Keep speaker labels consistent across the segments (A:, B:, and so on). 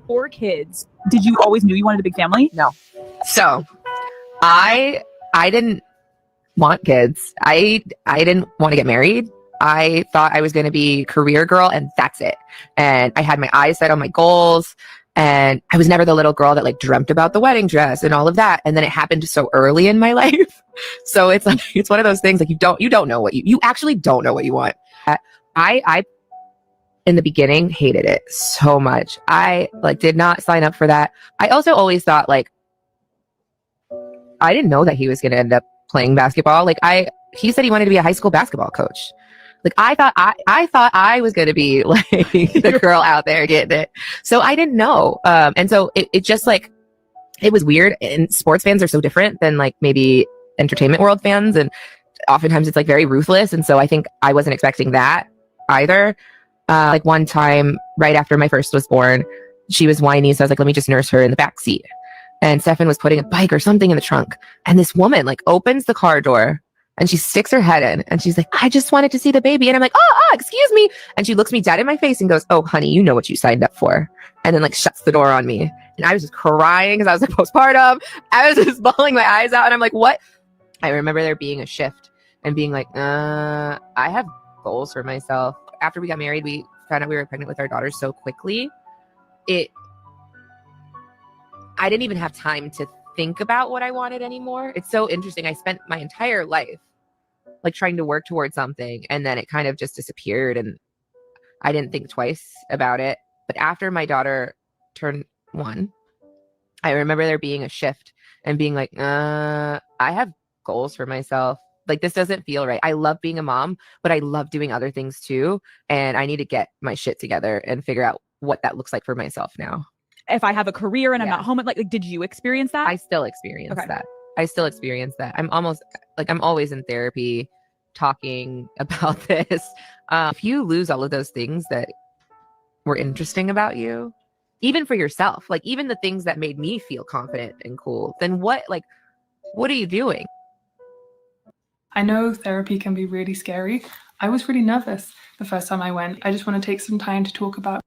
A: 4 kids. Did you always knew you wanted a big family?
B: No. So I didn't want kids. I didn't want to get married. I thought I was going to be career girl and that's it. And I had my eyes set on my goals. And I was never the little girl that like dreamt about the wedding dress and all of that. And then it happened so early in my life. So it's like, it's one of those things like you don't know what you actually don't know what you want. I in the beginning hated it so much. I like did not sign up for that. I also always thought like, I didn't know that he was going to end up playing basketball. Like he said he wanted to be a high school basketball coach. Like I thought I was going to be like the girl out there getting it. So I didn't know. And so it just like, it was weird. And sports fans are so different than like maybe entertainment world fans. And oftentimes it's like very ruthless. And so I think I wasn't expecting that either. Like one time right after my first was born, she was whiny. So I was like, let me just nurse her in the back seat. And Stefan was putting a bike or something in the trunk. And this woman like opens the car door and she sticks her head in and she's like, I just wanted to see the baby. And I'm like, oh, excuse me. And she looks me dead in my face and goes, oh, honey, you know what you signed up for. And then like shuts the door on me. And I was just crying because I was like postpartum. I was just bawling my eyes out. And I'm like, what? I remember there being a shift and being like, I have goals for myself. After we got married, we found out we were pregnant with our daughter so quickly. I didn't even have time to think about what I wanted anymore. It's so interesting. I spent my entire life like trying to work towards something and then it kind of just disappeared and I didn't think twice about it. But after my daughter turned 1, I remember there being a shift and being like, I have goals for myself. Like this doesn't feel right. I love being a mom, but I love doing other things too. And I need to get my shit together and figure out what that looks like for myself now.
A: If I have a career and I'm not home, like did you experience that?
B: I still experience that. I'm always in therapy talking about this. If you lose all of those things that were interesting about you, even for yourself, like even the things that made me feel confident and cool, then what are you doing?
C: I know therapy can be really scary. I was really nervous the first time I went. I just want to take some time to talk about.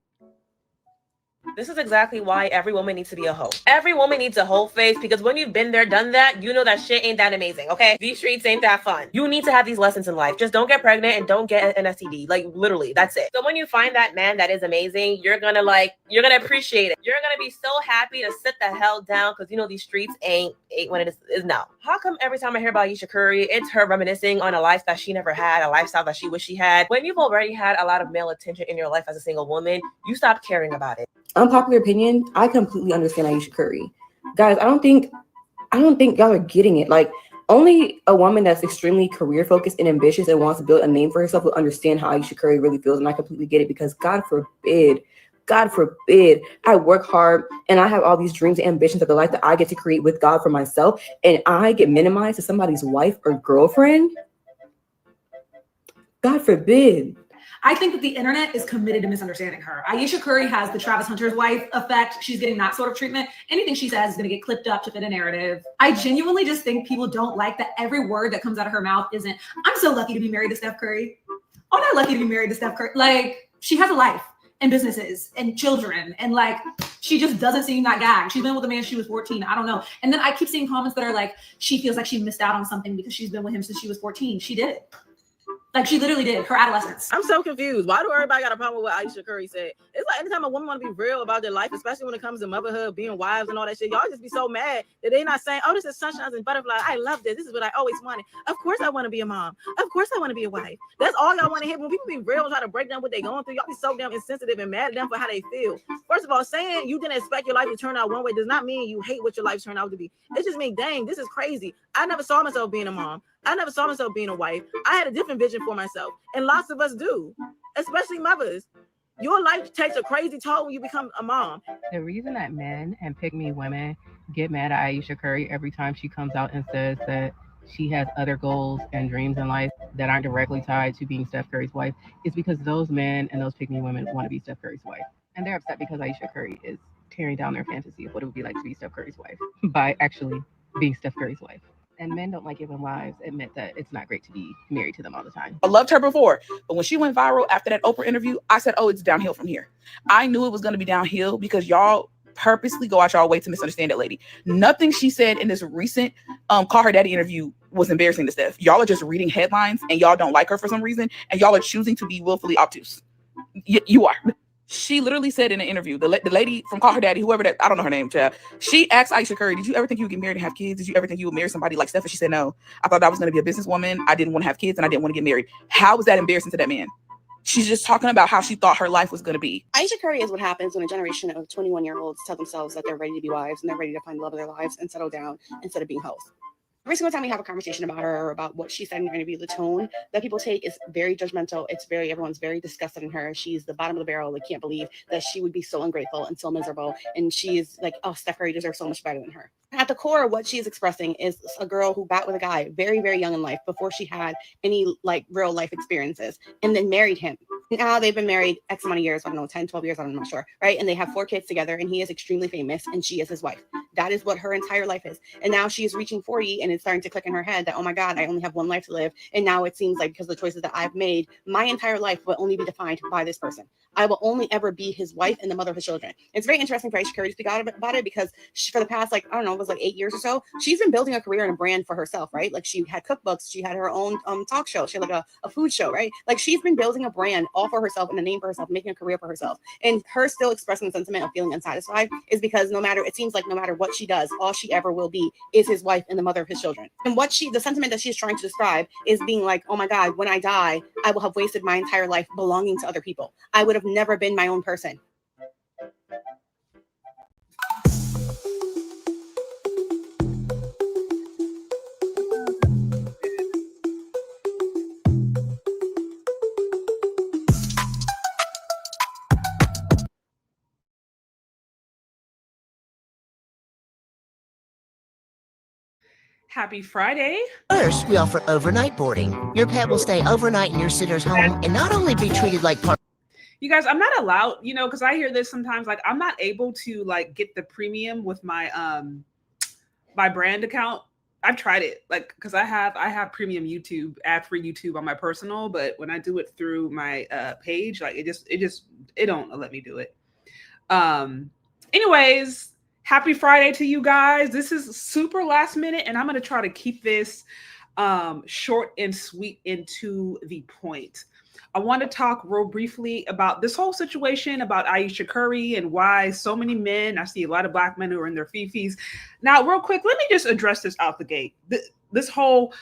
D: This is exactly why every woman needs to be a hoe. Every woman needs a whole face because when you've been there, done that, you know that shit ain't that amazing, okay? These streets ain't that fun. You need to have these lessons in life. Just don't get pregnant and don't get an STD. Like literally, that's it. So when you find that man that is amazing, you're gonna appreciate it. You're gonna be so happy to sit the hell down because you know these streets ain't what it is now. How come every time I hear about Ayesha Curry, it's her reminiscing on a life that she never had, a lifestyle that she wished she had? When you've already had a lot of male attention in your life as a single woman, you stop caring about it.
E: Unpopular opinion, I completely understand Ayesha Curry. Guys, I don't think y'all are getting it. Like, only a woman that's extremely career focused and ambitious and wants to build a name for herself will understand how Ayesha Curry really feels. And I completely get it because God forbid, I work hard and I have all these dreams and ambitions of the life that I get to create with God for myself. And I get minimized to somebody's wife or girlfriend. God forbid.
F: I think that the internet is committed to misunderstanding her. Ayesha Curry has the Travis Hunter's wife effect. She's getting that sort of treatment. Anything she says is going to get clipped up to fit a narrative. I genuinely just think people don't like that every word that comes out of her mouth isn't, I'm so lucky to be married to Steph Curry. I'm not lucky to be married to Steph Curry. Like, she has a life and businesses and children. And like, she just doesn't seem that guy. She's been with a man she was 14. I don't know. And then I keep seeing comments that are like, she feels like she missed out on something because she's been with him since she was 14. She did it. Like she literally did her adolescence.
G: I'm so confused. Why do everybody got a problem with what Ayesha Curry said? It's like anytime a woman want to be real about their life, especially when it comes to motherhood, being wives and all that shit, y'all just be so mad that they're not saying, oh, this is sunshines and butterflies. I love this. This is what I always wanted. Of course I want to be a mom. Of course I want to be a wife. That's all y'all want to hear. When people be real and try to break down what they're going through, y'all be so damn insensitive and mad at them for how they feel. First of all, saying you didn't expect your life to turn out one way does not mean you hate what your life turned out to be. It just means, dang, this is crazy. I never saw myself being a mom. I never saw myself being a wife. I had a different vision for myself. And lots of us do, especially mothers. Your life takes a crazy toll when you become a mom.
H: The reason that men and pick-me women get mad at Ayesha Curry every time she comes out and says that she has other goals and dreams in life that aren't directly tied to being Steph Curry's wife is because those men and those pick-me women want to be Steph Curry's wife. And they're upset because Ayesha Curry is tearing down their fantasy of what it would be like to be Steph Curry's wife by actually being Steph Curry's wife. And men don't like it when wives admit that it's not great to be married to them all the time.
I: I loved her before, but when she went viral after that Oprah interview, I said, oh, it's downhill from here. I knew it was going to be downhill because y'all purposely go out y'all way to misunderstand that lady. Nothing she said in this recent Call Her Daddy interview was embarrassing to Steph. Y'all are just reading headlines and y'all don't like her for some reason, and y'all are choosing to be willfully obtuse. You are. She literally said in an interview, the lady from Call Her Daddy, whoever that, I don't know her name, child, she asked Ayesha Curry, did you ever think you would get married and have kids? Did you ever think you would marry somebody like Steph? And she said, no. I thought I was going to be a businesswoman. I didn't want to have kids and I didn't want to get married. How was that embarrassing to that man? She's just talking about how she thought her life was going to be.
J: Ayesha Curry is what happens when a generation of 21-year-olds tell themselves that they're ready to be wives and they're ready to find the love of their lives and settle down instead of being hoes. Every single time we have a conversation about her or about what she said in her interview, the tone that people take is very judgmental. Everyone's very disgusted in her. She's the bottom of the barrel. They can't believe that she would be so ungrateful and so miserable. And she's like, oh, Steph Curry deserves so much better than her. At the core, what she is expressing is a girl who got with a guy very, very young in life before she had any like real life experiences and then married him. Now they've been married X amount of years, I don't know, 10, 12 years, I'm not sure, right? And they have 4 kids together and he is extremely famous and she is his wife. That is what her entire life is. And now she is reaching 40 and it's starting to click in her head that, oh my God, I only have one life to live. And now it seems like because of the choices that I've made, my entire life will only be defined by this person. I will only ever be his wife and the mother of his children. It's very interesting for Ayesha Curry to speak out about it because she, for the past, like, I don't know, it was like 8 years or so, she's been building a career and a brand for herself, right? Like she had cookbooks, she had her own talk show, she had like a food show, right? Like she's been building a brand all for herself and a name for herself, making a career for herself. And her still expressing the sentiment of feeling unsatisfied is because it seems like no matter what she does, all she ever will be is his wife and the mother of his children. And the sentiment that she's trying to describe is being like, oh my God, when I die, I will have wasted my entire life belonging to other people. I would have never been my own person.
K: Happy Friday.
L: First, we offer overnight boarding. Your pet will stay overnight in your sitter's home and not only be treated like part.
K: You guys, I'm not allowed, because I hear this sometimes, like I'm not able to like get the premium with my my brand account. I've tried it, like, because I have premium YouTube, ad-free YouTube on my personal, but when I do it through my page, like it don't let me do it. Anyways, happy Friday to you guys. This is super last minute, and I'm going to try to keep this short and sweet and to the point. I want to talk real briefly about this whole situation about Ayesha Curry and why so many men, I see a lot of Black men who are in their fifis. Now, real quick, let me just address this out the gate. This whole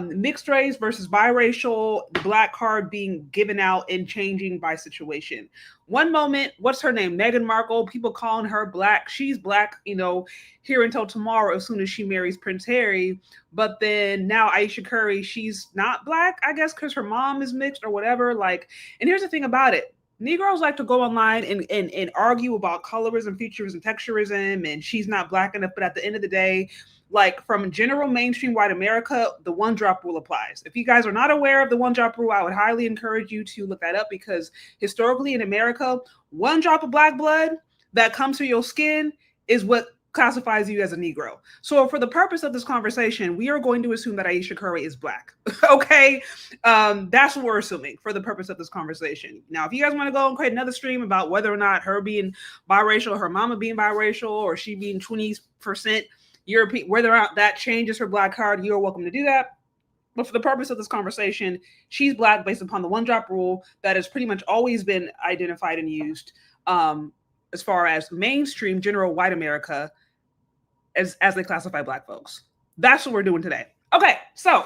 K: mixed race versus biracial, the Black card being given out and changing by situation. One moment, what's her name? Meghan Markle, people calling her Black. She's Black, here until tomorrow as soon as she marries Prince Harry. But then now Ayesha Curry, she's not Black, I guess, because her mom is mixed or whatever. Like, and here's the thing about it. Negroes like to go online and argue about colorism, featurism, texturism, and she's not Black enough. But at the end of the day, like from general mainstream white America, the one drop rule applies. If you guys are not aware of the one drop rule, I would highly encourage you to look that up because historically in America, one drop of Black blood that comes through your skin is what classifies you as a Negro. So for the purpose of this conversation, we are going to assume that Ayesha Curry is Black. Okay. That's what we're assuming for the purpose of this conversation. Now, if you guys want to go and create another stream about whether or not her being biracial, her mama being biracial, or she being 20% European, whether or not that changes her Black card, you're welcome to do that. But for the purpose of this conversation, she's Black based upon the one drop rule that has pretty much always been identified and used as far as mainstream general white America as they classify Black folks. That's what we're doing today. Okay, so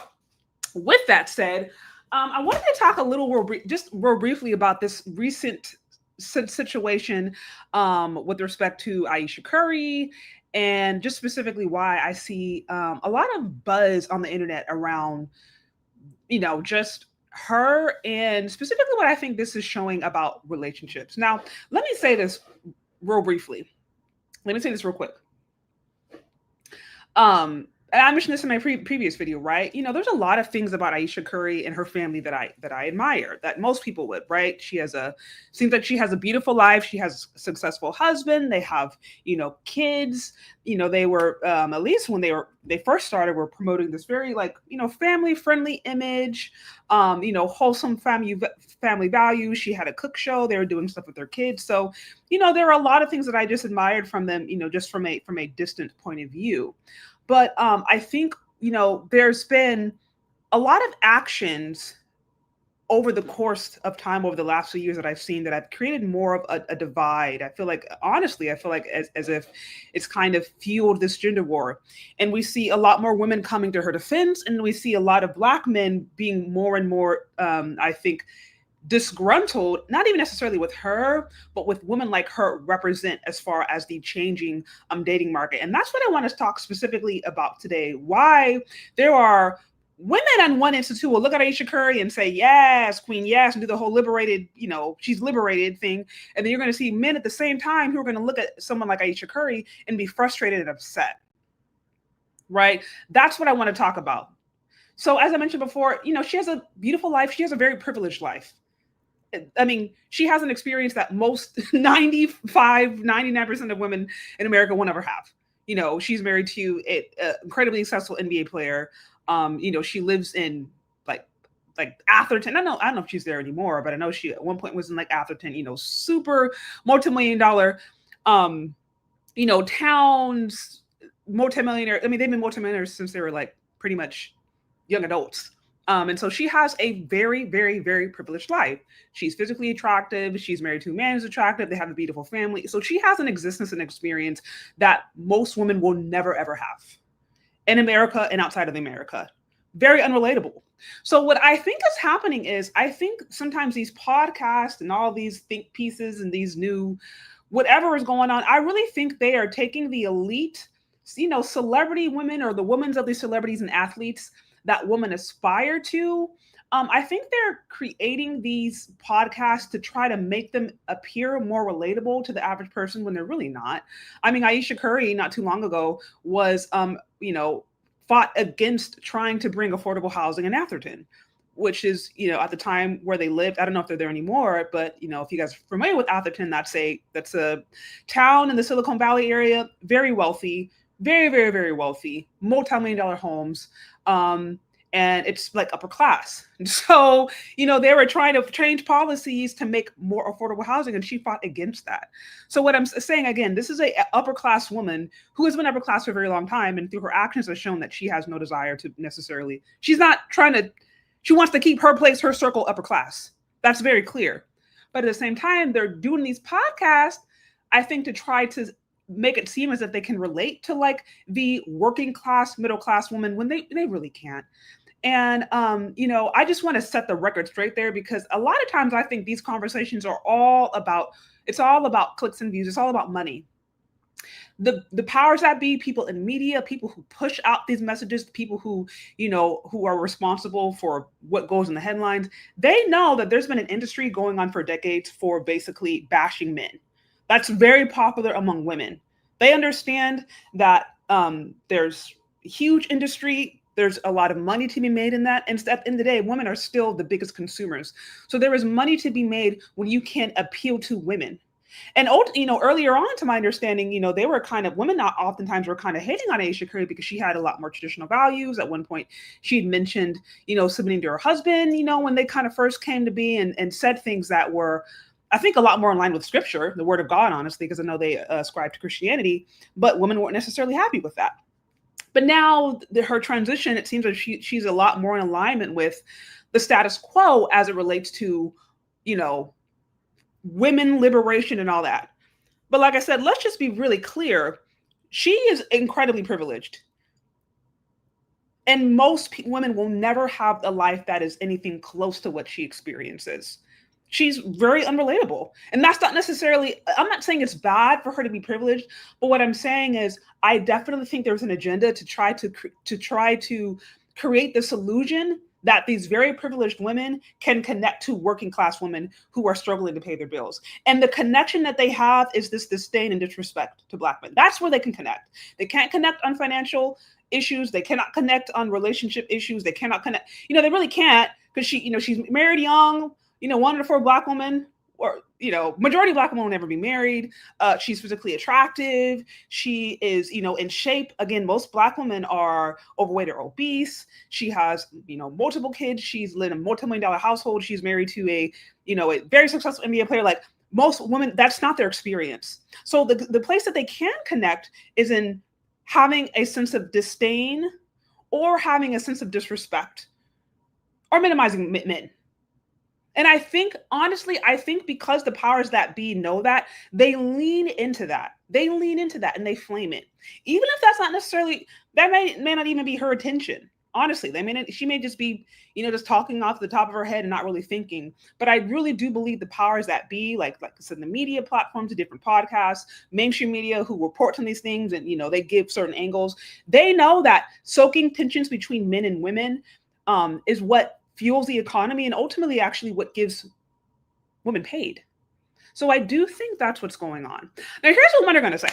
K: with that said, I wanted to talk a little real briefly about this recent situation with respect to Ayesha Curry and just specifically why I see a lot of buzz on the internet around, just her and specifically what I think this is showing about relationships. Now, let me say this real briefly. Let me say this real quick. I mentioned this in my previous video, right? You know, there's a lot of things about Ayesha Curry and her family that I admire, that most people would, right? Seems like she has a beautiful life. She has a successful husband. They have, you know, kids. You know, they were at least when they first started, were promoting this very, like, you know, family friendly image, you know, wholesome family values. She had a cook show. They were doing stuff with their kids. So, you know, there are a lot of things that I just admired from them, you know, just from a distant point of view. But I think, you know, there's been a lot of actions over the course of time over the last few years that I've seen that have created more of a divide. I feel like, honestly, as if it's kind of fueled this gender war. And we see a lot more women coming to her defense, and we see a lot of Black men being more and more, I think, disgruntled, not even necessarily with her, but with women like her represent as far as the changing dating market. And that's what I want to talk specifically about today. Why there are women on one instance who will look at Ayesha Curry and say, yes, queen, yes, and do the whole liberated, you know, she's liberated thing. And then you're going to see men at the same time who are going to look at someone like Ayesha Curry and be frustrated and upset. Right? That's what I want to talk about. So as I mentioned before, you know, she has a beautiful life. She has a very privileged life. I mean, she has an experience that most 99% of women in America will never have. You know, she's married to an incredibly successful NBA player. You know, she lives in like Atherton. I don't know if she's there anymore, but I know she at one point was in like Atherton, you know, super multi-million-dollar, you know, towns, multimillionaire. I mean, they've been multimillionaires since they were like pretty much young adults. And so she has a very, very, very privileged life. She's physically attractive. She's married to a man who's attractive. They have a beautiful family. So she has an existence and experience that most women will never, ever have in America and outside of America. Very unrelatable. So what I think is happening is, I think sometimes these podcasts and all these think pieces and these new whatever is going on, I really think they are taking the elite, you know, celebrity women, or the women of these celebrities and athletes that women aspire to. I think they're creating these podcasts to try to make them appear more relatable to the average person when they're really not. I mean, Ayesha Curry not too long ago was, you know, fought against trying to bring affordable housing in Atherton, which is, you know, at the time where they lived. I don't know if they're there anymore, but, you know, if you guys are familiar with Atherton, that's a town in the Silicon Valley area, very wealthy, very, very, very wealthy, multi-million-dollar homes. And it's like upper class. And so, you know, they were trying to change policies to make more affordable housing, and she fought against that. So what I'm saying, again, this is a upper class woman who has been upper class for a very long time, and through her actions has shown that she has no desire to necessarily, she wants to keep her place, her circle upper class. That's very clear. But at the same time, they're doing these podcasts, I think, to try to make it seem as if they can relate to like the working class, middle class woman when they really can't. And, you know, I just want to set the record straight there, because a lot of times I think these conversations are all about clicks and views. It's all about money. The powers that be, people in media, people who push out these messages, people who, you know, who are responsible for what goes in the headlines, they know that there's been an industry going on for decades for basically bashing men. That's very popular among women. They understand that there's a huge industry. There's a lot of money to be made in that. And at the end of the day, women are still the biggest consumers. So there is money to be made when you can appeal to women. And, you know, earlier on, to my understanding, you know, they were women oftentimes were kind of hating on Ayesha Curry because she had a lot more traditional values. At one point, she'd mentioned, you know, submitting to her husband, you know, when they kind of first came to be, and said things that were, I think, a lot more in line with scripture, the word of God, honestly, because I know they ascribe to Christianity, but women weren't necessarily happy with that. But now her transition, it seems like she's a lot more in alignment with the status quo as it relates to, you know, women liberation and all that. But like I said, let's just be really clear. She is incredibly privileged. And most women will never have a life that is anything close to what she experiences. She's very unrelatable. And that's not necessarily, I'm not saying it's bad for her to be privileged, but what I'm saying is I definitely think there's an agenda to try to create this illusion that these very privileged women can connect to working class women who are struggling to pay their bills. And the connection that they have is this disdain and disrespect to Black men. That's where they can connect. They can't connect on financial issues. They cannot connect on relationship issues. They cannot connect. They really can't, because she's married young, one of the 4 Black women, or, majority of Black women will never be married. She's physically attractive. She is, in shape. Again, most Black women are overweight or obese. She has, multiple kids. She's lived in a multi-million-dollar household. She's married to a very successful NBA player. Like most women, that's not their experience. So the place that they can connect is in having a sense of disdain or having a sense of disrespect or minimizing men. And I think, honestly, because the powers that be know that, they lean into that. And they flame it. Even if that's not necessarily, that may not even be her intention. Honestly, she may just be, just talking off the top of her head and not really thinking. But I really do believe the powers that be, like I said, the media platforms, the different podcasts, mainstream media who reports on these things and, they give certain angles. They know that soaking tensions between men and women is what fuels the economy and ultimately actually what gives women paid. So I do think that's what's going on. Now, here's what women are going to say.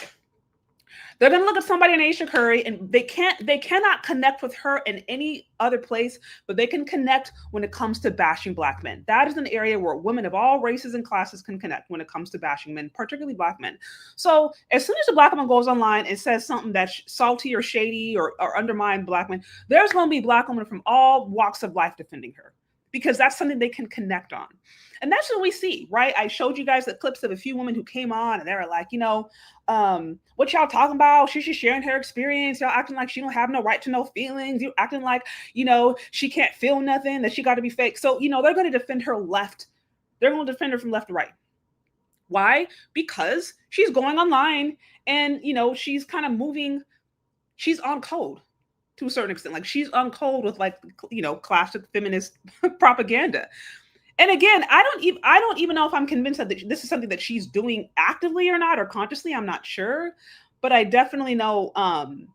K: They're going to look at somebody in Ayesha Curry and they cannot connect with her in any other place, but they can connect when it comes to bashing Black men. That is an area where women of all races and classes can connect when it comes to bashing men, particularly Black men. So as soon as a Black woman goes online and says something that's salty or shady or undermine Black men, there's going to be Black women from all walks of life defending her, because that's something they can connect on. And that's what we see, right? I showed you guys the clips of a few women who came on and they were like, what y'all talking about? She's just sharing her experience. Y'all acting like she don't have no right to no feelings. You acting like, she can't feel nothing, that she got to be fake. So, they're going to defend her left. They're going to defend her from left to right. Why? Because she's going online and, she's kind of moving. She's on code to a certain extent. Like she's on code with classic feminist propaganda. And again, I don't even know if I'm convinced that this is something that she's doing actively or not, or consciously. I'm not sure, but I definitely know,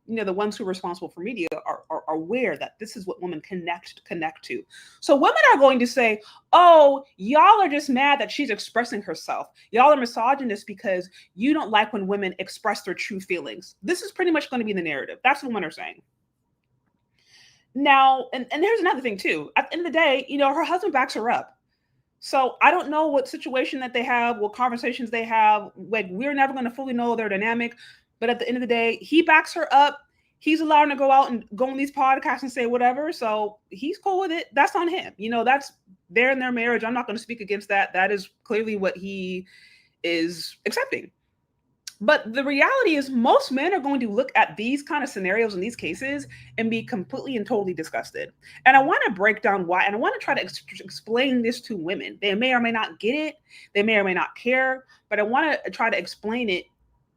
K: the ones who are responsible for media are aware that this is what women connect to. So women are going to say, "Oh, y'all are just mad that she's expressing herself. Y'all are misogynist because you don't like when women express their true feelings." This is pretty much going to be the narrative. That's what women are saying. Now, and here's another thing too. At the end of the day, her husband backs her up. So I don't know what situation that they have, what conversations they have. Like, we're never going to fully know their dynamic. But at the end of the day, he backs her up. He's allowed to go out and go on these podcasts and say whatever. So he's cool with it. That's on him. That's there in their marriage. I'm not going to speak against that. That is clearly what he is accepting. But the reality is most men are going to look at these kind of scenarios in these cases and be completely and totally disgusted. And I want to break down why, and I want to try to explain this to women. They may or may not get it. They may or may not care, but I want to try to explain it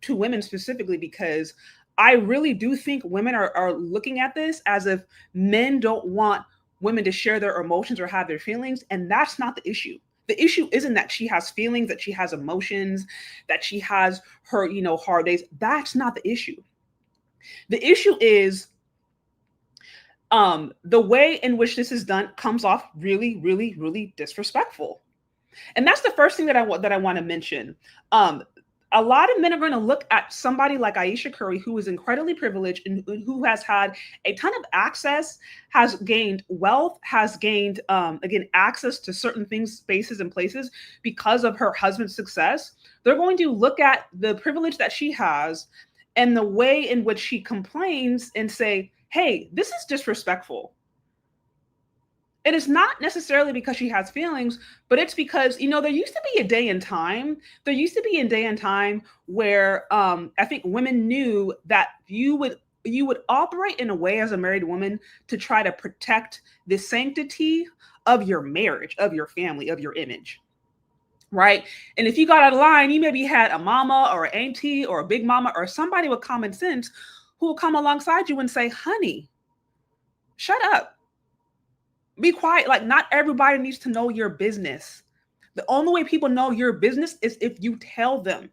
K: to women specifically, because I really do think women are looking at this as if men don't want women to share their emotions or have their feelings. And that's not the issue. The issue isn't that she has feelings, that she has emotions, that she has her, hard days. That's not the issue. The issue is the way in which this is done comes off really, really, really disrespectful. And that's the first thing that I want to mention. A lot of men are going to look at somebody like Ayesha Curry, who is incredibly privileged and who has had a ton of access, has gained wealth, has gained, again, access to certain things, spaces and places because of her husband's success. They're going to look at the privilege that she has and the way in which she complains and say, hey, this is disrespectful. It is not necessarily because she has feelings, but it's because, there used to be a day and time. There used to be a day and time where I think women knew that you would operate in a way as a married woman to try to protect the sanctity of your marriage, of your family, of your image. Right. And if you got out of line, you maybe had a mama or an auntie or a big mama or somebody with common sense who will come alongside you and say, honey, shut up. Be quiet. Like, not everybody needs to know your business. The only way people know your business is if you tell them.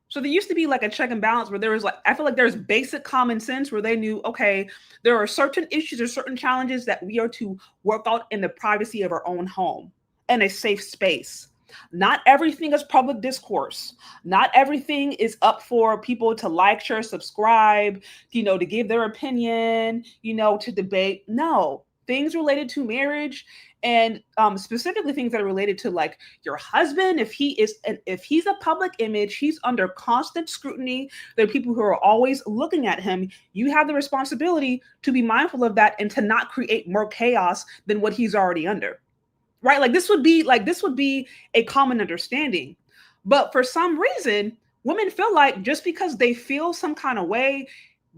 K: So there used to be like a check and balance where there was like, I feel like there's basic common sense where they knew, okay, there are certain issues or certain challenges that we are to work out in the privacy of our own home and a safe space. Not everything is public discourse. Not everything is up for people to like, share, subscribe, to give their opinion, to debate. No, things related to marriage and specifically things that are related to like your husband. If he's a public image, he's under constant scrutiny. There are people who are always looking at him. You have the responsibility to be mindful of that and to not create more chaos than what he's already under. Right? Like this would be a common understanding. But for some reason, women feel like just because they feel some kind of way,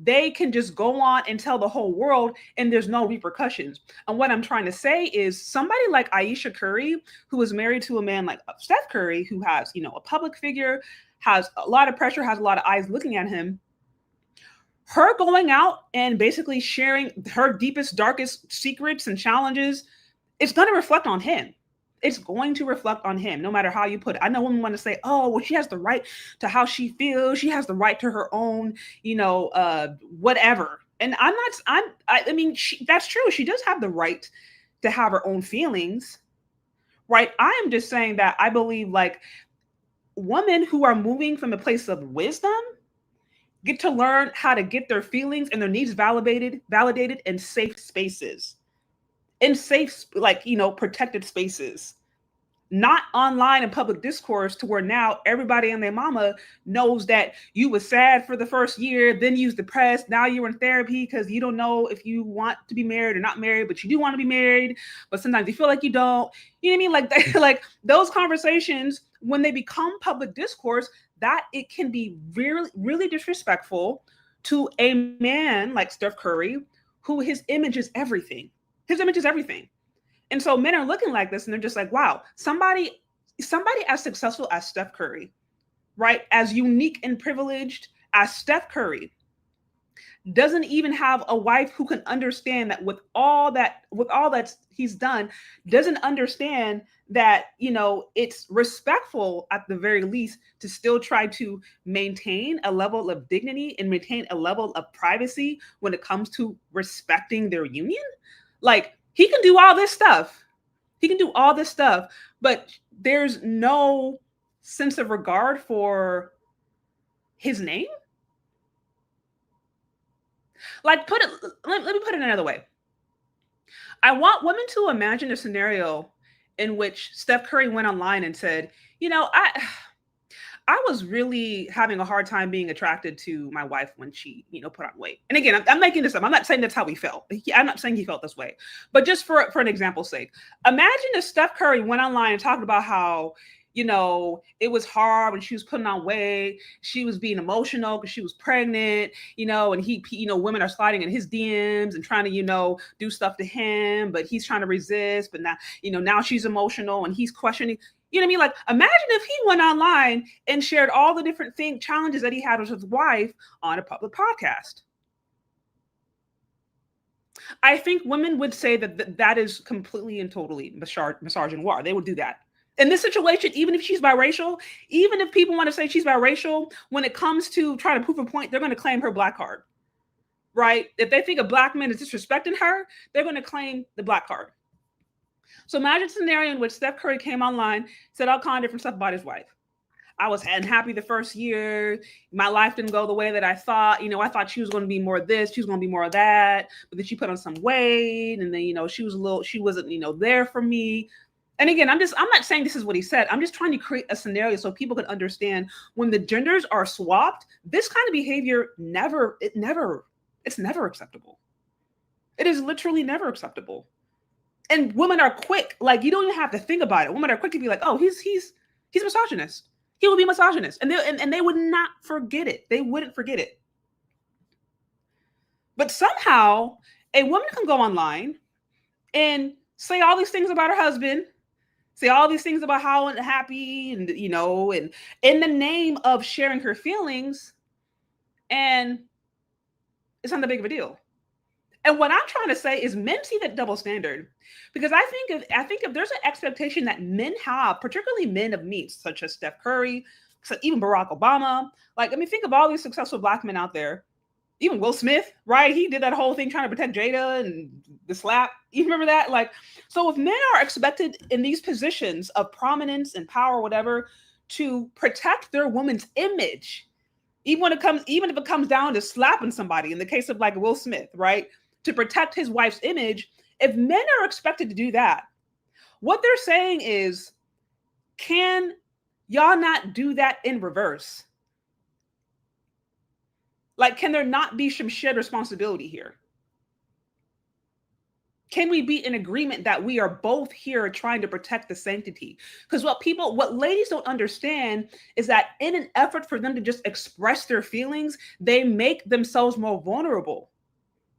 K: they can just go on and tell the whole world and there's no repercussions. And what I'm trying to say is somebody like Ayesha Curry, who is married to a man like Steph Curry, who has, a public figure, has a lot of pressure, has a lot of eyes looking at him. Her going out and basically sharing her deepest, darkest secrets and challenges, it's going to reflect on him. It's going to reflect on him, no matter how you put it. I know women want to say, oh, well, she has the right to how she feels. She has the right to her own, whatever. And that's true. She does have the right to have her own feelings, right? I am just saying that I believe like women who are moving from a place of wisdom get to learn how to get their feelings and their needs validated in safe spaces. In safe, protected spaces, not online and public discourse to where now everybody and their mama knows that you was sad for the first year, then you was depressed. Now you're in therapy because you don't know if you want to be married or not married, but you do want to be married, but sometimes you feel like you don't. You know what I mean? Like those conversations, when they become public discourse, that it can be really, really disrespectful to a man like Steph Curry, who his image is everything. His image is everything. And so men are looking like this and they're just like, wow, somebody as successful as Steph Curry, right? As unique and privileged as Steph Curry doesn't even have a wife who can understand that with all that he's done, doesn't understand that, it's respectful at the very least to still try to maintain a level of dignity and maintain a level of privacy when it comes to respecting their union. Like he can do all this stuff. But there's no sense of regard for his name. Like let me put it another way. I want women to imagine a scenario in which Steph Curry went online and said, I was really having a hard time being attracted to my wife when she, put on weight. And again, I'm making this up. I'm not saying that's how he felt. I'm not saying he felt this way. But just for an example's sake, imagine if Steph Curry went online and talked about how, it was hard when she was putting on weight. She was being emotional because she was pregnant, and he, women are sliding in his DMs and trying to, do stuff to him, but he's trying to resist. But now, now she's emotional and he's questioning. You know what I mean? Like, imagine if he went online and shared all the different challenges that he had with his wife on a public podcast. I think women would say that is completely and totally misogynoir. They would do that. In this situation, even if she's biracial, even if people want to say she's biracial, when it comes to trying to prove a point, they're going to claim her black card, right? If they think a black man is disrespecting her, they're going to claim the black card. So imagine a scenario in which Steph Curry came online, said all kinds of different stuff about his wife. I was unhappy the first year. My life didn't go the way that I thought. I thought she was going to be more of this. She was going to be more of that. But then she put on some weight. And then, she wasn't, there for me. And again, I'm not saying this is what he said. I'm just trying to create a scenario so people can understand when the genders are swapped, this kind of behavior it's never acceptable. It is literally never acceptable. And women are quick, like you don't even have to think about it. Women are quick to be like, oh, he's misogynist. He will be misogynist. And they would not forget it. They wouldn't forget it. But somehow a woman can go online and say all these things about her husband, say all these things about how unhappy and and in the name of sharing her feelings, and it's not that big of a deal. And what I'm trying to say is men see that double standard, because I think if there's an expectation that men have, particularly men of means, such as Steph Curry, So even Barack Obama, like, I mean, think of all these successful Black men out there. Even Will Smith, right? He did that whole thing trying to protect Jada and the slap. You remember that? Like, so if men are expected in these positions of prominence and power, whatever, to protect their woman's image, even if it comes down to slapping somebody, in the case of like Will Smith, right? To protect his wife's image, if men are expected to do that, what they're saying is, can y'all not do that in reverse? Like, can there not be some shared responsibility here? Can we be in agreement that we are both here trying to protect the sanctity? Because what ladies don't understand is that in an effort for them to just express their feelings, they make themselves more vulnerable.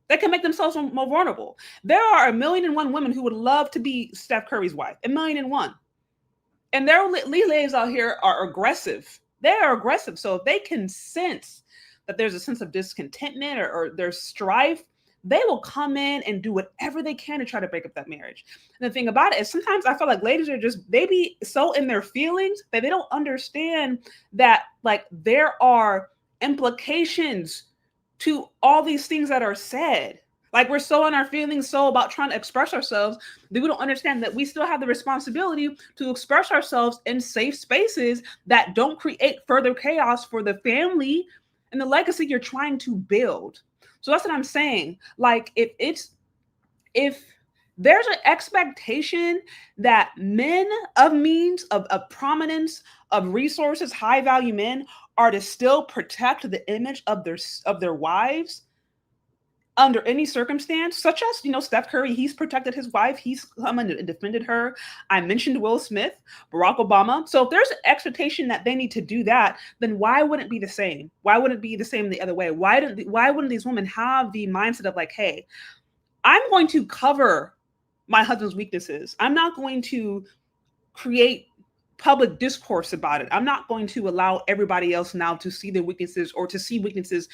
K: They can make themselves more vulnerable. There are 1,000,001 women who would love to be Steph Curry's wife, 1,000,001. And these ladies out here are aggressive. They are aggressive. So if they can sense that there's a sense of discontentment or there's strife, they will come in and do whatever they can to try to break up that marriage. And the thing about it is, sometimes I feel like ladies they be so in their feelings that they don't understand that, like, there are implications to all these things that are said. Like, we're so in our feelings, so about trying to express ourselves, that we don't understand that we still have the responsibility to express ourselves in safe spaces that don't create further chaos for the family and the legacy you're trying to build. So that's what I'm saying. Like, if there's an expectation that men of means, of prominence, of resources, high value men are to still protect the image of their wives under any circumstance, such as, Steph Curry, he's protected his wife. He's come and defended her. I mentioned Will Smith, Barack Obama. So if there's an expectation that they need to do that, then why wouldn't it be the same? Why wouldn't it be the same the other way? Why wouldn't these women have the mindset of like, hey, I'm going to cover my husband's weaknesses. I'm not going to create public discourse about it. I'm not going to allow everybody else now to see their weaknesses or to see weaknesses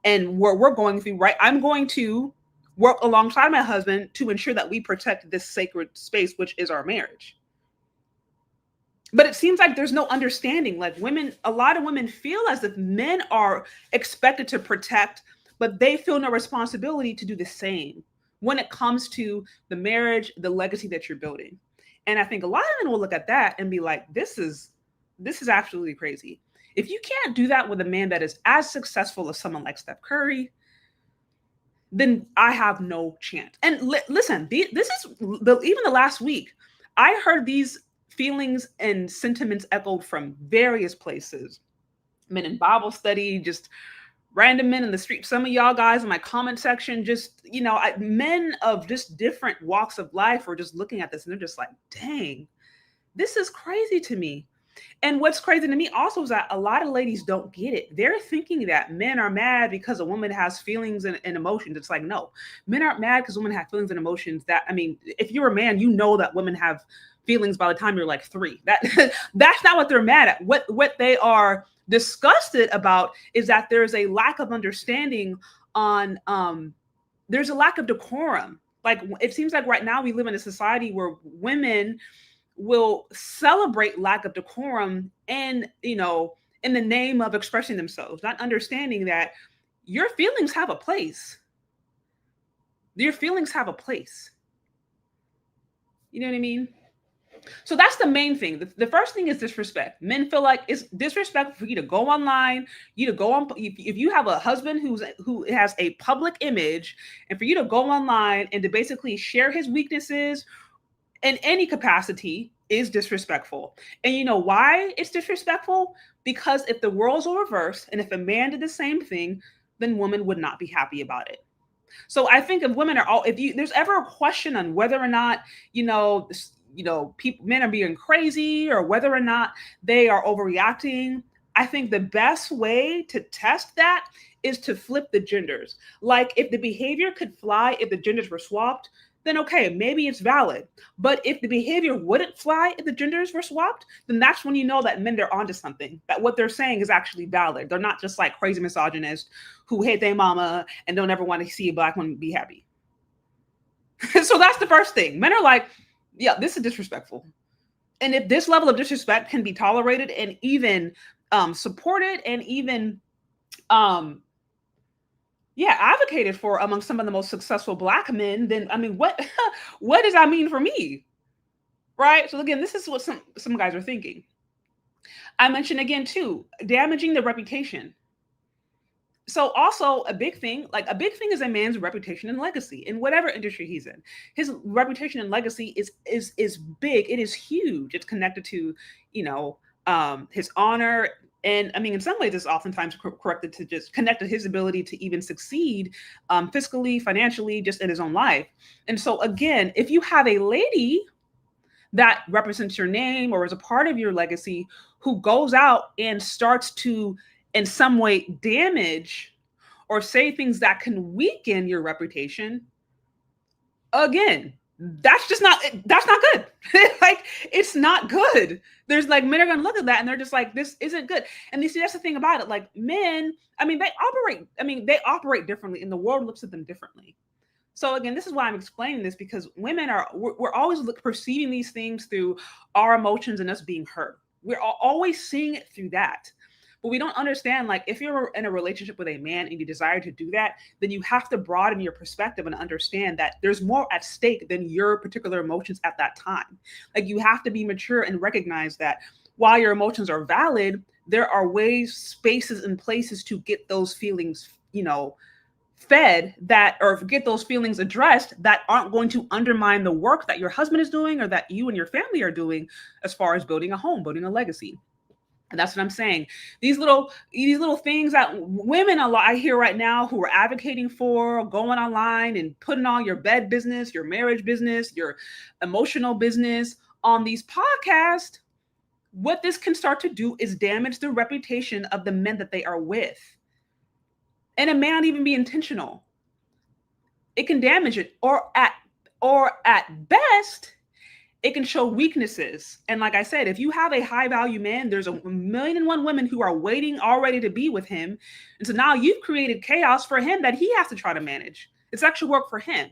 K: and where we're going through, right? I'm going to work alongside my husband to ensure that we protect this sacred space, which is our marriage. But it seems like there's no understanding. Like, a lot of women feel as if men are expected to protect, but they feel no responsibility to do the same when it comes to the marriage, the legacy that you're building. And I think a lot of men will look at that and be like, this is absolutely crazy. If you can't do that with a man that is as successful as someone like Steph Curry, then I have no chance. And listen, even the last week, I heard these feelings and sentiments echoed from various places. Men in Bible study, just random men in the street. Some of y'all guys in my comment section, just, men of just different walks of life are just looking at this and they're just like, dang, this is crazy to me. And what's crazy to me also is that a lot of ladies don't get it. They're thinking that men are mad because a woman has feelings and emotions. It's like, no, men aren't mad because women have feelings and emotions. If you're a man, you know that women have feelings by the time you're like 3. That's not what they're mad at. What they are disgusted about is that there's a lack of understanding on, there's a lack of decorum. Like, it seems like right now we live in a society where women will celebrate lack of decorum and, in the name of expressing themselves, not understanding that your feelings have a place. Your feelings have a place. You know what I mean? So that's the main thing. The first thing is disrespect. Men feel like it's disrespectful for you to go online, if you have a husband who has a public image, and for you to go online and to basically share his weaknesses in any capacity is disrespectful. And you know why it's disrespectful? Because if the roles were reversed and if a man did the same thing, then women would not be happy about it. So I think if there's ever a question on whether or not, men are being crazy or whether or not they are overreacting, I think the best way to test that is to flip the genders. Like, if the behavior could fly if the genders were swapped, then okay, maybe it's valid. But if the behavior wouldn't fly if the genders were swapped, then that's when you know that men are onto something, that what they're saying is actually valid. They're not just like crazy misogynists who hate their mama and don't ever want to see a Black woman be happy. So that's the first thing. Men are like, yeah, this is disrespectful. And if this level of disrespect can be tolerated and even supported and even advocated for among some of the most successful Black men, then I mean, what what does that mean for me? Right? So again, this is what some guys are thinking. I mentioned again too, damaging the reputation. So also a big thing is a man's reputation and legacy in whatever industry he's in. His reputation and legacy is big. It is huge. It's connected to, his honor. And I mean, in some ways, it's oftentimes corrected to just connect to his ability to even succeed fiscally, financially, just in his own life. And so again, if you have a lady that represents your name or is a part of your legacy who goes out and starts to in some way damage or say things that can weaken your reputation, again, that's not good. Like, it's not good. There's like, men are going to look at that and they're just like, this isn't good. And you see, that's the thing about it. Like, men, they operate differently and the world looks at them differently. So again, this is why I'm explaining this, because women we're always perceiving these things through our emotions and us being hurt. We're always seeing it through that. But we don't understand, like, if you're in a relationship with a man and you desire to do that, then you have to broaden your perspective and understand that there's more at stake than your particular emotions at that time. Like, you have to be mature and recognize that while your emotions are valid, there are ways, spaces, and places to get those feelings, fed that, or get those feelings addressed that aren't going to undermine the work that your husband is doing or that you and your family are doing as far as building a home, building a legacy. And that's what I'm saying. These little things that women I hear right now who are advocating for, going online and putting all your bed business, your marriage business, your emotional business on these podcasts, what this can start to do is damage the reputation of the men that they are with. And it may not even be intentional. It can damage it, or at best, it can show weaknesses. And like I said, if you have a high value man, there's 1,000,001 women who are waiting already to be with him. And so now you've created chaos for him that he has to try to manage. It's extra work for him.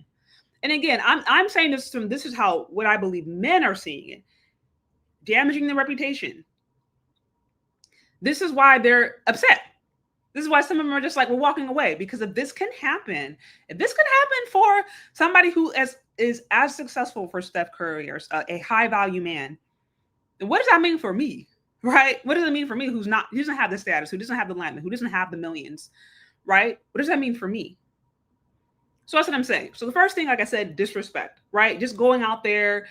K: And again, I'm saying this is how, what I believe men are seeing it, damaging the reputation. This is why they're upset. This is why some of them are just like, we're walking away, because if this can happen for somebody who is as successful for Steph Curry or a high value man, then what does that mean for me, right? What does it mean for me who doesn't have the status, who doesn't have the land, who doesn't have the millions, right? What does that mean for me? So that's what I'm saying. So the first thing, like I said, disrespect, right? Just going out there,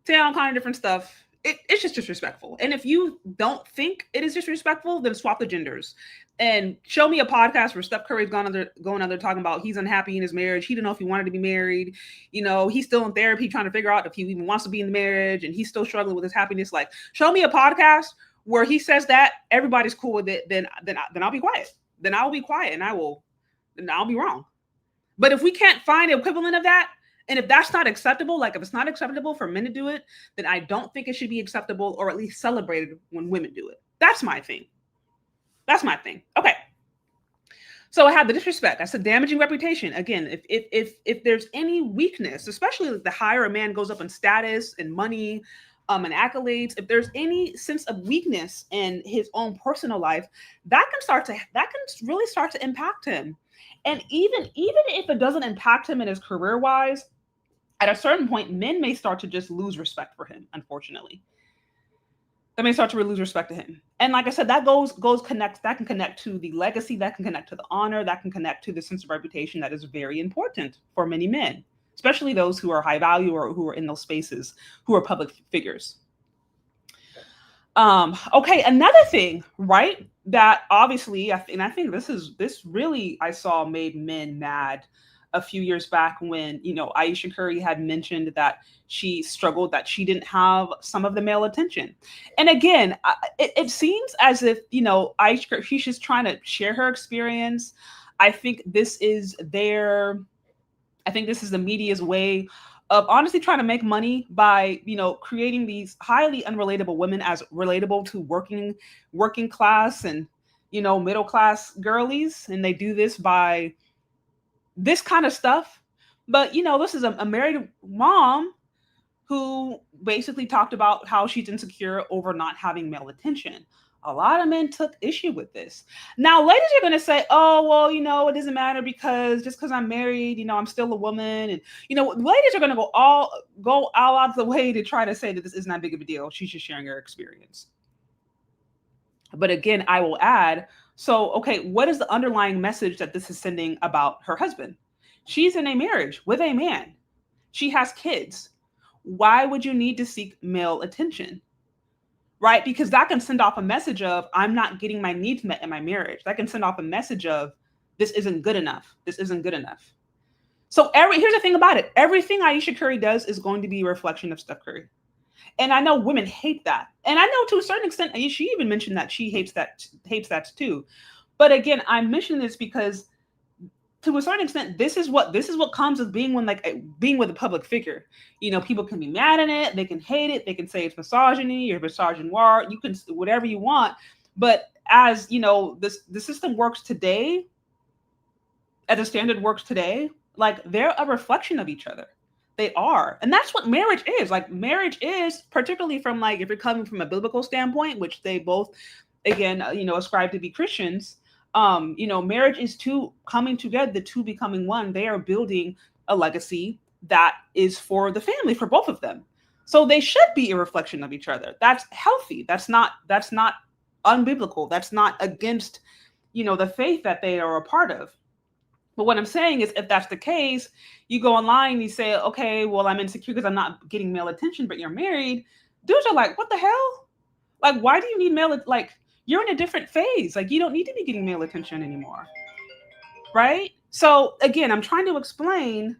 K: saying all kind of different stuff. It's just disrespectful. And if you don't think it is disrespectful, then swap the genders and show me a podcast where Steph Curry's going on there talking about he's unhappy in his marriage. He didn't know if he wanted to be married. He's still in therapy trying to figure out if he even wants to be in the marriage, and he's still struggling with his happiness. Like, show me a podcast where he says that everybody's cool with it. Then I'll be quiet. Then I will be quiet, and I'll be wrong. But if we can't find an equivalent of that, and if that's not acceptable, like if it's not acceptable for men to do it, then I don't think it should be acceptable or at least celebrated when women do it. That's my thing. Okay. So I had the disrespect. I said damaging reputation. Again, if there's any weakness, especially the higher a man goes up in status and money and accolades, if there's any sense of weakness in his own personal life, that can really start to impact him. And even if it doesn't impact him in his career-wise, at a certain point, men may start to just lose respect for him, unfortunately. They may start to lose respect to him. And like I said, that can connect to the legacy, that can connect to the honor, that can connect to the sense of reputation that is very important for many men, especially those who are high value or who are in those spaces, who are public figures. Okay, another thing, right, that obviously, I think this really I saw made men mad a few years back when, Ayesha Curry had mentioned that she struggled, that she didn't have some of the male attention. And again, it seems as if, Ayesha Curry, she's just trying to share her experience. I think this is the media's way of honestly trying to make money by, creating these highly unrelatable women as relatable to working class and, middle class girlies. And they do this by this kind of stuff. But, this is a married mom who basically talked about how she's insecure over not having male attention. A lot of men took issue with this. Now, ladies are going to say, oh, well, it doesn't matter because just because I'm married, I'm still a woman. And, ladies are going to go all out of the way to try to say that this is not big of a deal. She's just sharing her experience. But again, I will add, so, okay, what is the underlying message that this is sending about her husband? She's in a marriage with a man. She has kids. Why would you need to seek male attention? Right? Because that can send off a message of, I'm not getting my needs met in my marriage. That can send off a message of, this isn't good enough. This isn't good enough. So here's the thing about it. Everything Ayesha Curry does is going to be a reflection of Steph Curry. And I know women hate that. And I know to a certain extent, she even mentioned that she hates that too. But again, I'm mentioning this because to a certain extent, this is what comes with being with a public figure. People can be mad at it, they can hate it, they can say it's misogyny or misogynoir, you can whatever you want. But as the system works today, as the standard works today, like they're a reflection of each other. They are. And that's what marriage is. Like marriage is, particularly from if you're coming from a biblical standpoint, which they both, again, ascribe to be Christians. Marriage is two coming together, the two becoming one. They are building a legacy that is for the family, for both of them. So they should be a reflection of each other. That's healthy. That's not unbiblical. That's not against, the faith that they are a part of. But what I'm saying is, if that's the case, you go online and you say, okay, well, I'm insecure because I'm not getting male attention, but you're married. Dudes are like, what the hell? Like, why do you need male? Like, you're in a different phase. Like, you don't need to be getting male attention anymore. Right? So again, I'm trying to explain,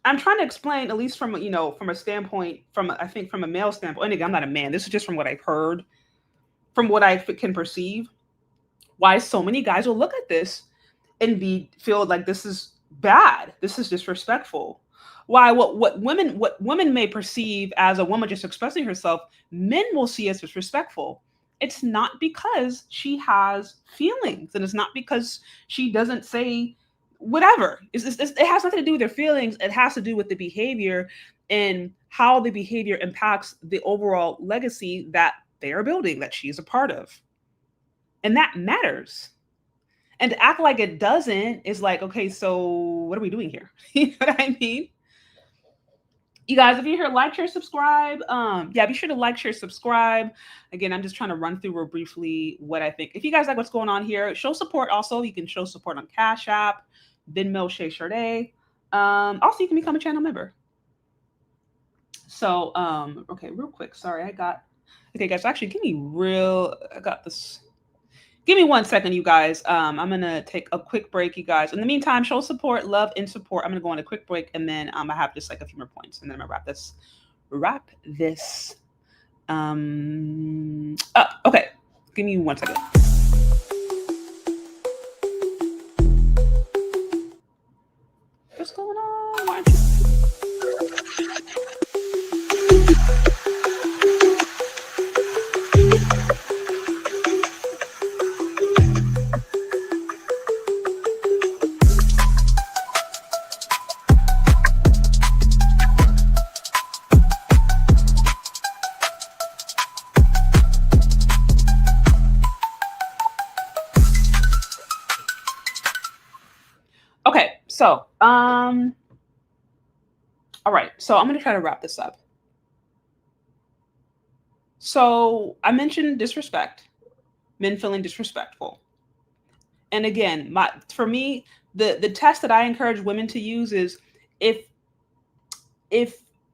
K: at least from a standpoint, I think from a male standpoint, and again, I'm not a man. This is just from what I've heard, from what I can perceive, why so many guys will look at this and feel like this is bad. This is disrespectful. Why what women may perceive as a woman just expressing herself, men will see as disrespectful. It's not because she has feelings, and it's not because she doesn't say whatever. It has nothing to do with their feelings. It has to do with the behavior and how the behavior impacts the overall legacy that they are building, that she's a part of. And that matters. And to act like it doesn't is like, okay, so what are we doing here? You know what I mean? You guys, if you're here, like, share, subscribe. Be sure to like, share, subscribe. Again, I'm just trying to run through real briefly what I think. If you guys like what's going on here, show support also. You can show support on Cash App, Venmo, Shay Sade. Also, you can become a channel member. So, okay, real quick. Sorry, okay, guys, actually, I got this. Give me 1 second, you guys. I'm going to take a quick break, you guys. In the meantime, show support, love, and support. I'm going to go on a quick break, and then I have just a few more points, and then I'm going to wrap this. Okay. Give me 1 second. What's going on? Why aren't you... So, all right. So I'm going to try to wrap this up. So I mentioned disrespect, men feeling disrespectful. And again, for me, the test that I encourage women to use is if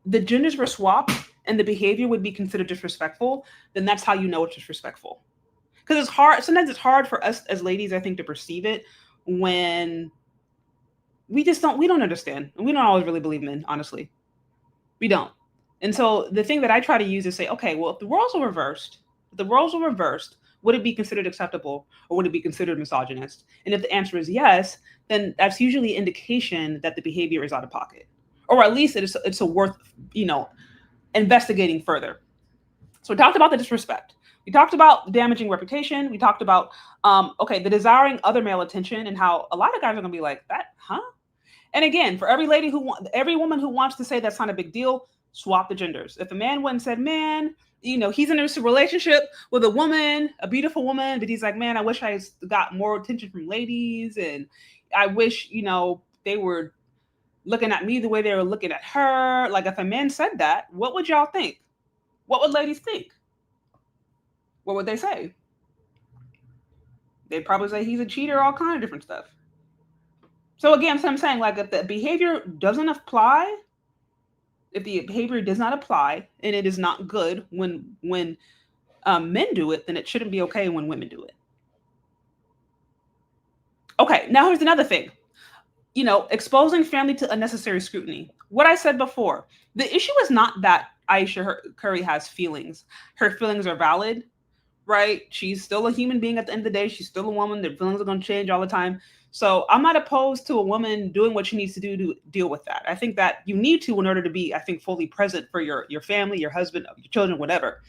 K: the genders were swapped and the behavior would be considered disrespectful, then that's how you know it's disrespectful. Because it's hard. Sometimes it's hard for us as ladies, I think, to perceive it when we don't understand. We don't always really believe men, honestly. We don't. And so the thing that I try to use is say, okay, well, if the roles were reversed, would it be considered acceptable or would it be considered misogynist? And if the answer is yes, then that's usually an indication that the behavior is out of pocket, or at least it's worth, investigating further. So we talked about the disrespect. We talked about damaging reputation. We talked about, the desiring other male attention and how a lot of guys are going to be like, that, huh? And again, for every woman who wants to say that's not a big deal, swap the genders. If a man went and said, man, he's in a relationship with a woman, a beautiful woman, but he's like, man, I wish I got more attention from ladies. And I wish, they were looking at me the way they were looking at her. Like, if a man said that, what would y'all think? What would ladies think? What would they say? They'd probably say he's a cheater, all kind of different stuff. So again, so I'm saying, like, if the behavior doesn't apply, if the behavior does not apply and it is not good when men do it, then it shouldn't be okay when women do it. Okay, now here's another thing. Exposing family to unnecessary scrutiny. What I said before, the issue is not that Ayesha Curry has feelings. Her feelings are valid, right? She's still a human being at the end of the day. She's still a woman. Their feelings are going to change all the time. So I'm not opposed to a woman doing what she needs to do to deal with that. I think that you need to in order to be, I think, fully present for your family, your husband, your children, whatever.